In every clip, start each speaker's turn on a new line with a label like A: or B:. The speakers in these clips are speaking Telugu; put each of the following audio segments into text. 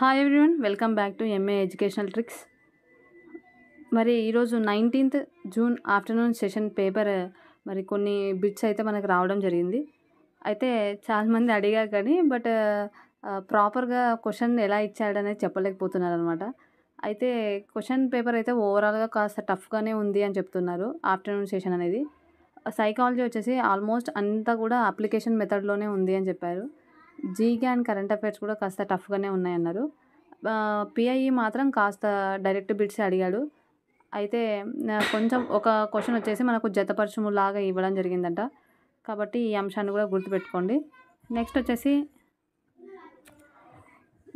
A: Hi everyone, welcome back to MA educational tricks. మరి ఈరోజు 19th June afternoon session paper మరి కొన్ని బిట్స్ అయితే మనకు రావడం జరిగింది. అయితే చాలామంది అడిగారు కానీ ప్రాపర్గా క్వశ్చన్ ఎలా ఇచ్చాడనేది చెప్పలేకపోతున్నారనమాట. అయితే క్వశ్చన్ పేపర్ అయితే ఓవరాల్గా కాస్త టఫ్గానే ఉంది అని చెప్తున్నారు. ఆఫ్టర్నూన్ సెషన్ అనేది సైకాలజీ వచ్చేసి ఆల్మోస్ట్ అంతా కూడా అప్లికేషన్ మెథడ్లోనే ఉంది అని చెప్పారు. జీకే అండ్ కరెంట్ అఫైర్స్ కూడా కాస్త టఫ్గానే ఉన్నాయన్నారు. పిఐఈ మాత్రం కాస్త డైరెక్ట్ బిట్స్ అడిగాడు. అయితే కొంచెం ఒక క్వశ్చన్ వచ్చేసి మనకు జతపరచుములాగా ఇవ్వడం జరిగిందంట. కాబట్టి ఈ అంశాన్ని కూడా గుర్తుపెట్టుకోండి.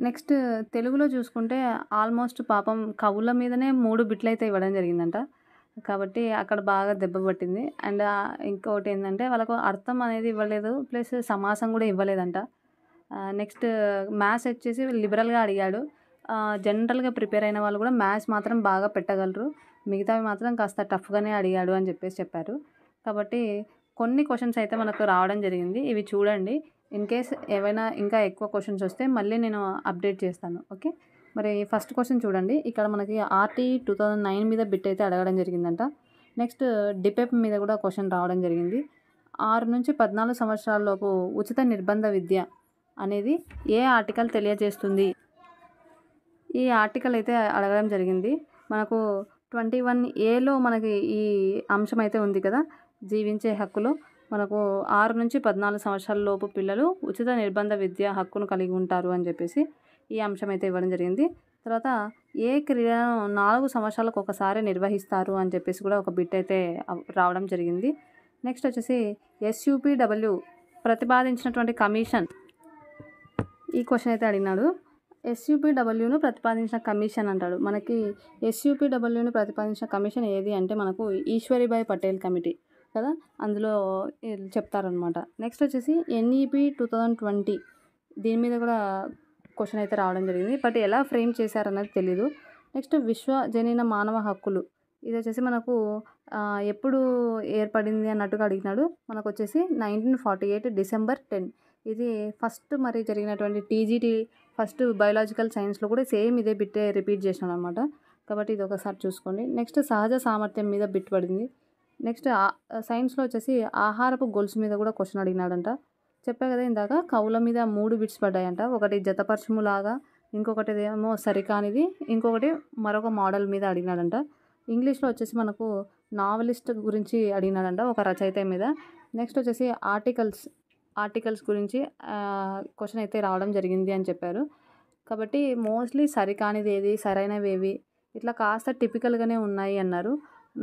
A: నెక్స్ట్ తెలుగులో చూసుకుంటే ఆల్మోస్ట్ పాపం కవుల మీదనే 3 బిట్లు అయితే ఇవ్వడం జరిగిందంట. కాబట్టి అక్కడ బాగా దెబ్బ పట్టింది. అండ్ ఇంకొకటి ఏంటంటే వాళ్ళకు అర్థం అనేది ఇవ్వలేదు, ప్లస్ సమాసం కూడా ఇవ్వలేదంట. నెక్స్ట్ మ్యాథ్స్ వచ్చేసి లిబరల్గా అడిగాడు. జనరల్గా ప్రిపేర్ అయిన వాళ్ళు కూడా మ్యాథ్స్ మాత్రం బాగా పెట్టగలరు, మిగతావి మాత్రం కాస్త టఫ్గానే అడిగాడు అని చెప్పారు. కాబట్టి కొన్ని క్వశ్చన్స్ అయితే మనకు రావడం జరిగింది. ఇవి చూడండి. ఇన్ కేస్ ఏవైనా ఇంకా ఎక్కువ క్వశ్చన్స్ వస్తే మళ్ళీ నేను అప్డేట్ చేస్తాను. ఓకే, మరి ఫస్ట్ క్వశ్చన్ చూడండి. ఇక్కడ మనకి ఆర్టీఈ 2009 మీద బిట్ అయితే అడగడం జరిగిందంట. నెక్స్ట్ డిపెప్ మీద కూడా క్వశ్చన్ రావడం జరిగింది. 6 నుంచి 14 సంవత్సరాల లోపు ఉచిత నిర్బంధ విద్య అనేది ఏ ఆర్టికల్ తెలియజేస్తుంది? ఈ ఆర్టికల్ అయితే అడగడం జరిగింది. మనకు 21A మనకి ఈ అంశం అయితే ఉంది కదా, జీవించే హక్కులో మనకు 6 నుంచి 14 సంవత్సరాల లోపు పిల్లలు ఉచిత నిర్బంధ విద్య హక్కును కలిగి ఉంటారు అని చెప్పేసి ఈ అంశం అయితే ఇవ్వడం జరిగింది. తర్వాత ఏ క్రీడను 4 సంవత్సరాలకు ఒకసారి నిర్వహిస్తారు అని చెప్పేసి కూడా ఒక బిట్ అయితే రావడం జరిగింది. నెక్స్ట్ వచ్చేసి SUPW ప్రతిపాదించినటువంటి కమిషన్, ఈ క్వశ్చన్ అయితే అడిగినాడు. SUPWను ప్రతిపాదించిన కమిషన్ అంటాడు. మనకి SUPWను ప్రతిపాదించిన కమిషన్ ఏది అంటే మనకు ఈశ్వరీబాయి పటేల్ కమిటీ కదా, అందులో చెప్తారనమాట. నెక్స్ట్ వచ్చేసి NEP 2020, దీని మీద కూడా క్వశ్చన్ అయితే రావడం జరిగింది. బట్ ఎలా ఫ్రేమ్ చేశారన్నది తెలీదు. నెక్స్ట్ విశ్వజనీన మానవ హక్కులు, ఇది వచ్చేసి మనకు ఎప్పుడు ఏర్పడింది అన్నట్టుగా అడిగినాడు. మనకు వచ్చేసి 1948 December 10. ఇది ఫస్ట్ మరి జరిగినటువంటి TGT ఫస్ట్ బయోలాజికల్ సైన్స్లో కూడా సేమ్ ఇదే బిట్టే రిపీట్ చేసినాడు అనమాట. కాబట్టి ఇది ఒకసారి చూసుకోండి. నెక్స్ట్ సహజ సామర్థ్యం మీద బిట్ పడింది. నెక్స్ట్ సైన్స్లో వచ్చేసి ఆహారపు గొలుసు మీద కూడా క్వశ్చన్ అడిగినాడంట. చెప్పా కదా ఇందాక, కవుల మీద 3 బిట్స్ పడ్డాయంట. ఒకటి జతపరచుములాగా, ఇంకొకటి ఏమో సరికానిది, ఇంకొకటి మరొక మోడల్ మీద అడిగినాడంట. ఇంగ్లీష్లో వచ్చేసి మనకు నావలిస్ట్ గురించి అడిగినాడంట, ఒక రచయిత మీద. నెక్స్ట్ వచ్చేసి ఆర్టికల్స్ గురించి క్వశ్చన్ అయితే రావడం జరిగింది అని చెప్పారు. కాబట్టి మోస్ట్లీ సరికానిది ఏది, సరైనవి ఏవి, ఇట్లా కాస్త టిపికల్గానే ఉన్నాయి అన్నారు.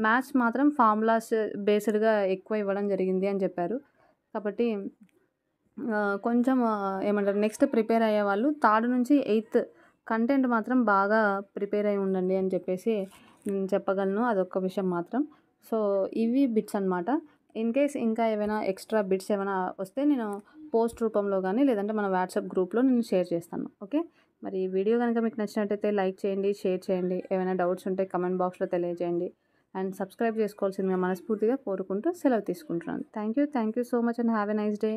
A: మ్యాథ్స్ మాత్రం ఫార్ములాస్ బేస్డ్గా ఎక్కువ ఇవ్వడం జరిగింది అని చెప్పారు. కాబట్టి కొంచెం ఏమంటారు, నెక్స్ట్ ప్రిపేర్ అయ్యే వాళ్ళు 3rd నుంచి 8th కంటెంట్ మాత్రం బాగా ప్రిపేర్ అయి ఉండండి అని చెప్పేసి నేను చెప్పగలను. అదొక్క విషయం మాత్రం. సో ఇవి బిట్స్ అనమాట. ఇన్ కేస్ ఇంకా ఏమైనా ఎక్స్ట్రా బిట్స్ ఏమైనా వస్తే నేను పోస్ట్ రూపంలో కానీ లేదంటే మన వాట్సాప్ గ్రూప్లో నేను షేర్ చేస్తాను. ఓకే, మరి ఈ వీడియో కనుక మీకు నచ్చినట్టయితే లైక్ చేయండి, షేర్ చేయండి. ఏమైనా డౌట్స్ ఉంటే కమెంట్ బాక్స్లో తెలియజేయండి. అండ్ సబ్స్క్రైబ్ చేసుకోవాల్సిందిగా మనస్ఫూర్తిగా కోరుకుంటూ సెలవు తీసుకుంటున్నాను. Thank you so much and have a nice day.